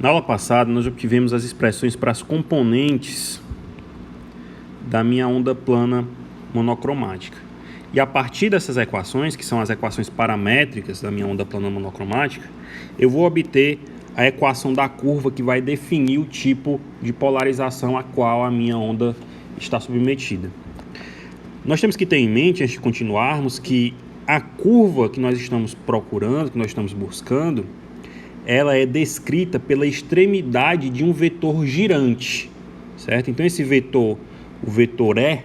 Na aula passada, nós obtivemos as expressões para as componentes da minha onda plana monocromática. E a partir dessas equações, que são as equações paramétricas da minha onda plana monocromática, eu vou obter a equação da curva que vai definir o tipo de polarização a qual a minha onda está submetida. Nós temos que ter em mente, antes de continuarmos, que a curva que nós estamos procurando, que nós estamos buscando, ela é descrita pela extremidade de um vetor girante, certo? Então esse vetor, o vetor E,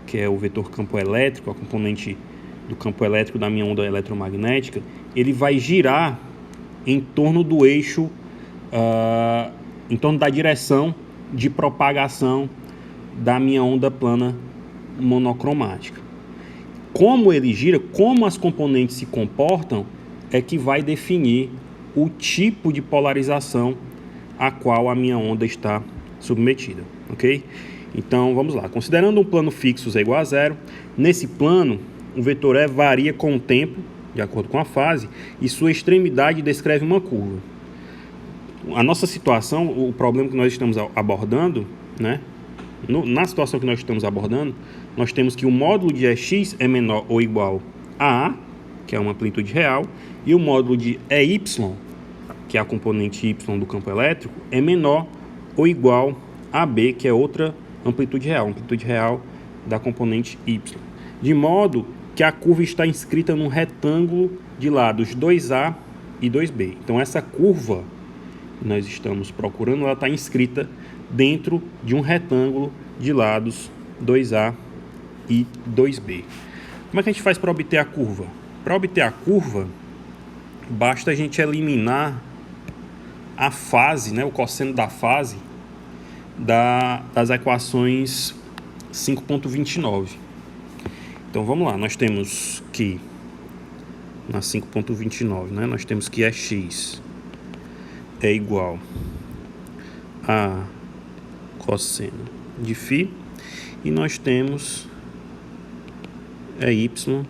que é o vetor campo elétrico, a componente do campo elétrico da minha onda eletromagnética, ele vai girar em torno do eixo, em torno da direção de propagação da minha onda plana monocromática. Como ele gira, como as componentes se comportam, é que vai definir o tipo de polarização a qual a minha onda está submetida, ok? Então, vamos lá. Considerando um plano fixo z igual a zero, nesse plano, o vetor E varia com o tempo, de acordo com a fase, e sua extremidade descreve uma curva. A nossa situação, o problema que nós estamos abordando, né? Na situação que nós estamos abordando, nós temos que o módulo de EX é menor ou igual a A, que é uma amplitude real, e o módulo de EY, que é a componente Y do campo elétrico, é menor ou igual a B, que é outra amplitude real da componente Y. De modo que a curva está inscrita num retângulo de lados 2A e 2B. Então essa curva que nós estamos procurando, ela está inscrita dentro de um retângulo de lados 2A e 2B. Como é que a gente faz para obter a curva? Para obter a curva, basta a gente eliminar a fase, né, o cosseno da fase das equações 5.29. Então vamos lá, nós temos que na 5.29, né, nós temos que x é igual a cosseno de φ, e nós temos y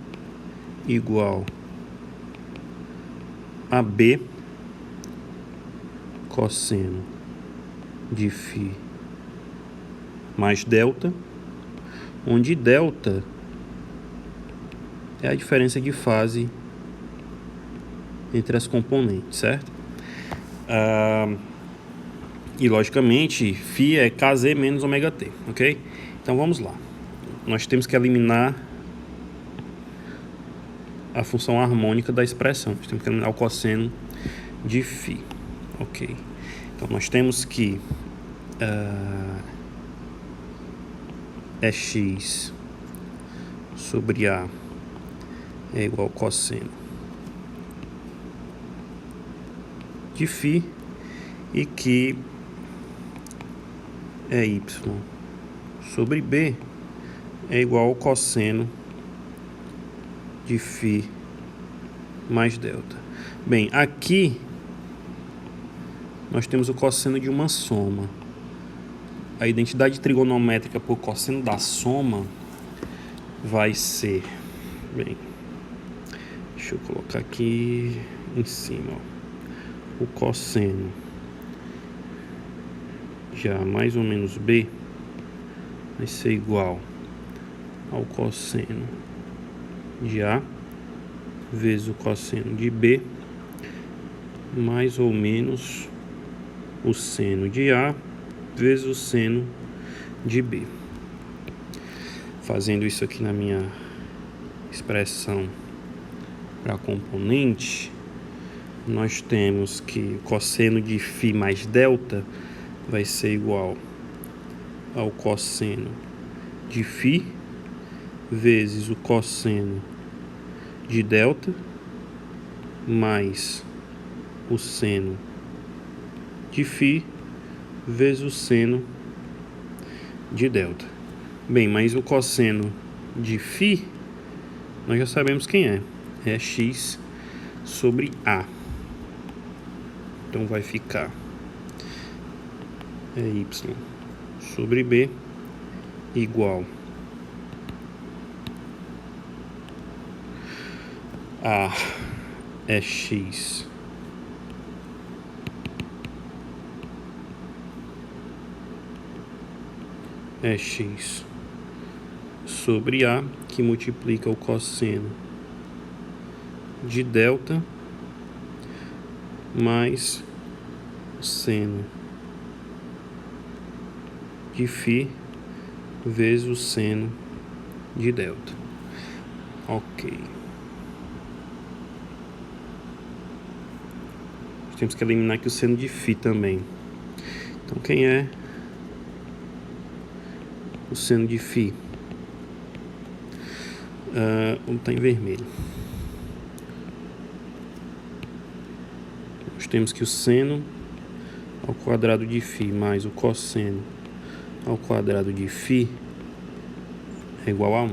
igual a b cosseno de φ mais delta, onde delta é a diferença de fase entre as componentes, certo? E logicamente φ é kz menos ωt, ok? Então vamos lá. Nós temos que eliminar a função harmônica da expressão. Nós temos que eliminar o cosseno de φ, ok? Então nós temos que x sobre a é igual ao cosseno de φ, e que y sobre b é igual ao cosseno de φ mais delta. Bem, aqui nós temos o cosseno de uma soma. A identidade trigonométrica por cosseno da soma vai ser, bem, deixa eu colocar aqui em cima, ó, o cosseno de A mais ou menos B vai ser igual ao cosseno de A vezes o cosseno de B mais ou menos o seno de A vezes o seno de B. Fazendo isso aqui na minha expressão para a componente, nós temos que o cosseno de φ mais delta vai ser igual ao cosseno de φ vezes o cosseno de delta mais o seno de φ vezes o seno de delta. Bem, mas o cosseno de φ nós já sabemos quem é x sobre A. Então vai ficar y sobre B igual a x é x sobre A, que multiplica o cosseno de delta mais o seno de φ vezes o seno de delta. Ok. Temos que eliminar aqui o seno de φ também. Então, quem é o seno de φ? Vamos estar em vermelho. Nós temos que o seno ao quadrado de φ mais o cosseno ao quadrado de φ é igual a 1.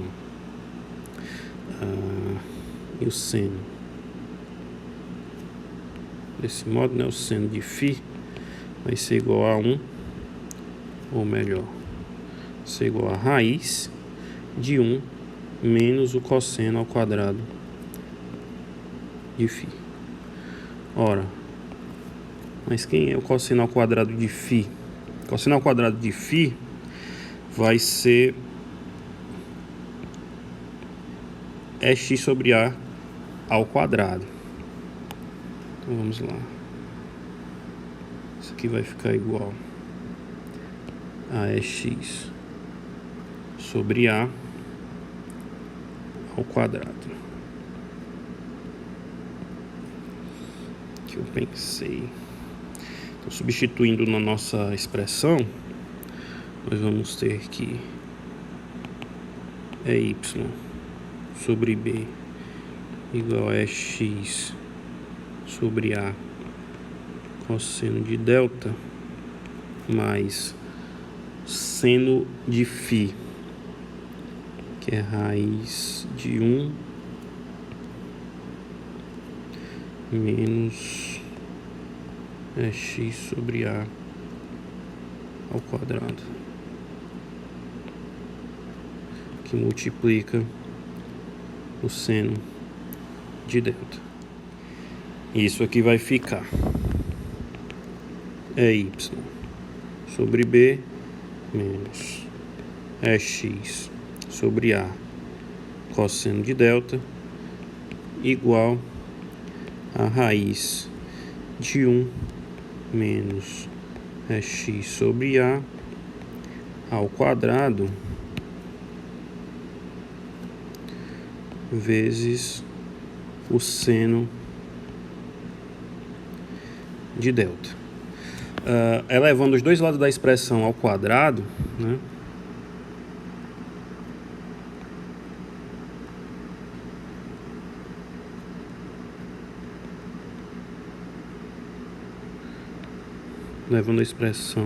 E o seno, desse modo, né, o seno de φ vai ser igual a 1, ou melhor, ser igual a raiz de 1 menos o cosseno ao quadrado de φ. Ora, mas quem é o cosseno ao quadrado de φ? O cosseno ao quadrado de φ vai ser x sobre A ao quadrado. Então vamos lá. Isso aqui vai ficar igual a x sobre A ao quadrado. Que eu pensei. Então, substituindo na nossa expressão, nós vamos ter que é y sobre b igual a x sobre A cosseno de delta mais seno de φ, que é raiz de 1 menos x sobre A ao quadrado, que multiplica o seno de delta. Isso aqui vai ficar y sobre b menos x sobre A cosseno de delta igual a raiz de 1 menos x sobre A ao quadrado vezes o seno de delta. Elevando os dois lados da expressão ao quadrado, né? Levando a expressão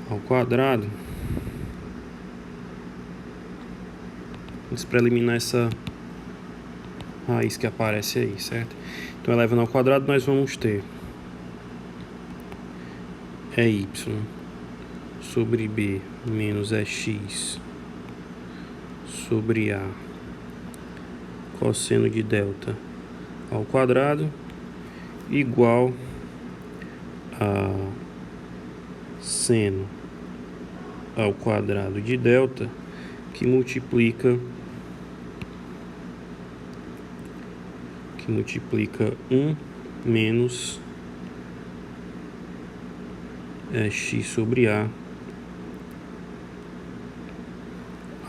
ao quadrado, para eliminar essa raiz que aparece aí, certo? Então, elevando ao quadrado, nós vamos ter y sobre b menos x sobre A cosseno de delta ao quadrado igual a seno ao quadrado de delta, que multiplica 1 menos x sobre A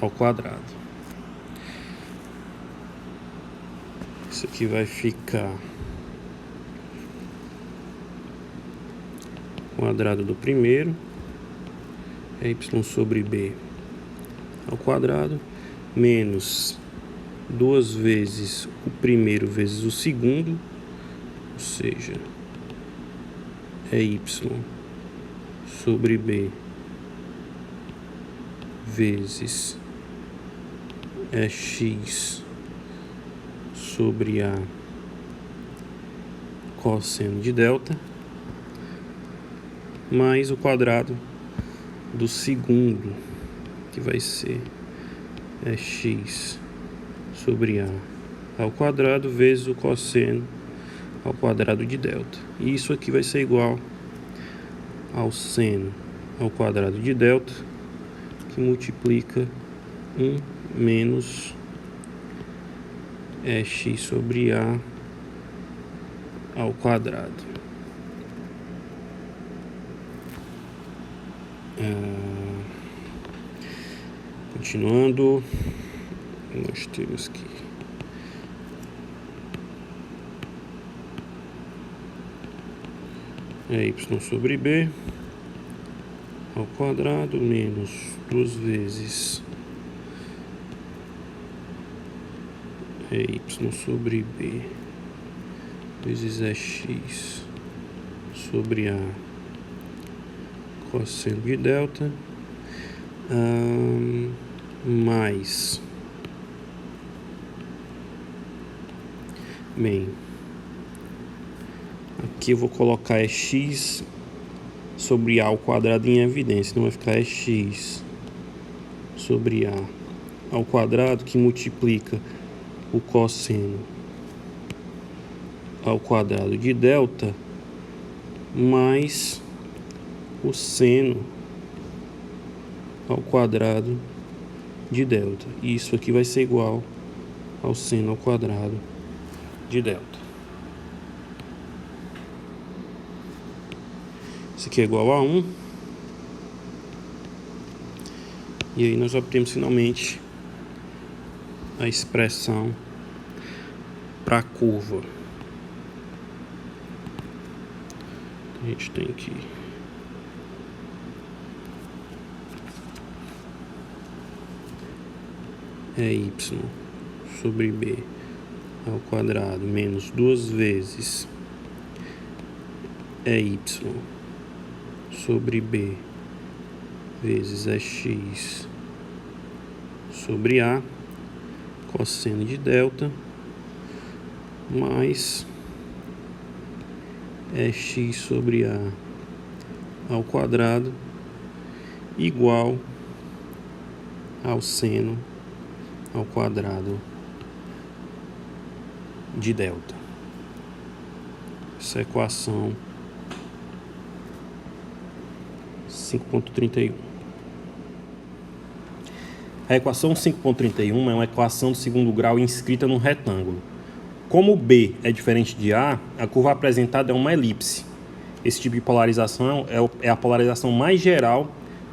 ao quadrado. Isso aqui vai ficar quadrado do primeiro, y sobre b ao quadrado, menos 2 vezes o primeiro vezes o segundo, ou seja, é y sobre b vezes x sobre A cosseno de delta, mais o quadrado do segundo, que vai ser x sobre A ao quadrado vezes o cosseno ao quadrado de delta. E isso aqui vai ser igual ao seno ao quadrado de delta que multiplica 1 menos x sobre a ao quadrado. Continuando, nós temos que y sobre b ao quadrado menos 2 vezes y sobre b vezes x sobre a cosseno de delta mais aqui eu vou colocar x sobre a ao quadrado em evidência, então vai ficar x sobre a ao quadrado que multiplica o cosseno ao quadrado de delta mais o seno ao quadrado de delta. Isso aqui vai ser igual ao seno ao quadrado de delta. Isso aqui é igual a 1. E aí nós obtemos finalmente a expressão para a curva. A gente tem que y sobre b ao quadrado menos 2 vezes y sobre b vezes x sobre a cosseno de delta mais x sobre a ao quadrado igual ao seno ao quadrado de delta. Essa é a equação 5.31. A equação 5.31 é uma equação de segundo grau inscrita num retângulo. Como B é diferente de A curva apresentada é uma elipse. Esse tipo de polarização é a polarização mais geral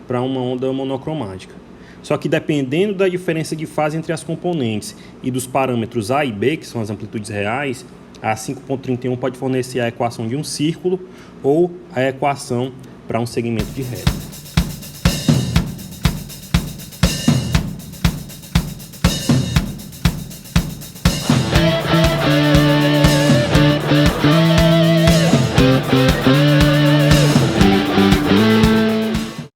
para uma onda monocromática. Só que dependendo da diferença de fase entre as componentes e dos parâmetros A e B, que são as amplitudes reais, a 5.31 pode fornecer a equação de um círculo ou a equação para um segmento de reta.